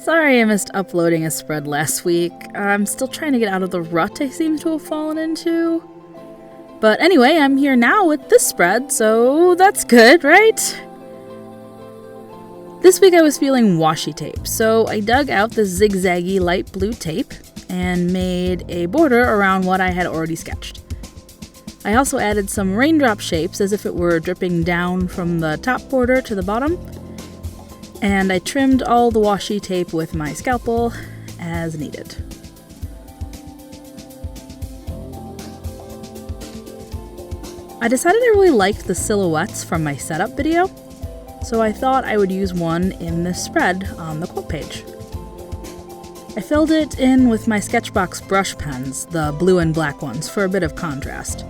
Sorry I missed uploading a spread last week. I'm still trying to get out of the rut I seem to have fallen into. But anyway, I'm here now with this spread, so that's good, right? This week I was feeling washi tape, so I dug out this zigzaggy light blue tape and made a border around what I had already sketched. I also added some raindrop shapes as if it were dripping down from the top border to the bottom. And I trimmed all the washi tape with my scalpel as needed. I decided I really liked the silhouettes from my setup video, so I thought I would use one in this spread on the quote page. I filled it in with my Sketchbox brush pens, the blue and black ones, for a bit of contrast.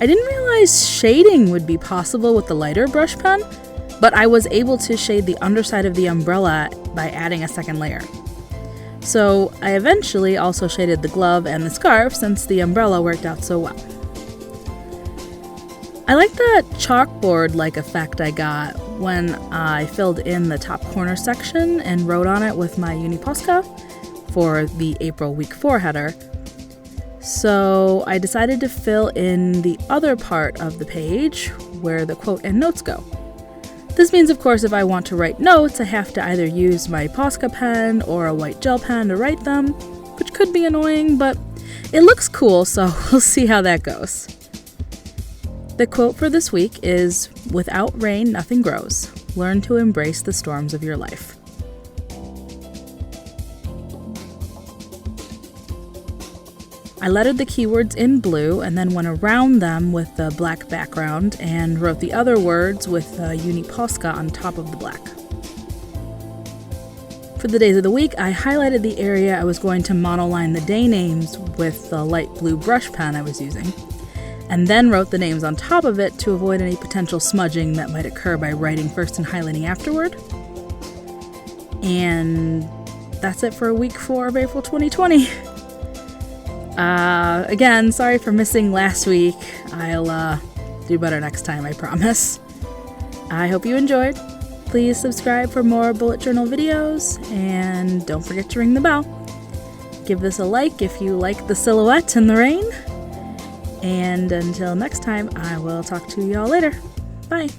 I didn't realize shading would be possible with the lighter brush pen, but I was able to shade the underside of the umbrella by adding a second layer. So I eventually also shaded the glove and the scarf since the umbrella worked out so well. I like that chalkboard-like effect I got when I filled in the top corner section and wrote on it with my Uni Posca for the April Week 4 header. So I decided to fill in the other part of the page where the quote and notes go. This means, of course, if I want to write notes, I have to either use my Posca pen or a white gel pen to write them, which could be annoying, but it looks cool, so we'll see how that goes. The quote for this week is, "Without rain, nothing grows. Learn to embrace the storms of your life." I lettered the keywords in blue and then went around them with the black background and wrote the other words with Uni Posca on top of the black. For the days of the week, I highlighted the area I was going to monoline the day names with the light blue brush pen I was using, and then wrote the names on top of it to avoid any potential smudging that might occur by writing first and highlighting afterward. And that's it for week 4 of April 2020. Again, sorry for missing last week. I'll do better next time, I promise. I hope you enjoyed. Please subscribe for more bullet journal videos, and don't forget to ring the bell. Give this a like if you like the silhouette in the rain. And until next time, I will talk to y'all later. Bye.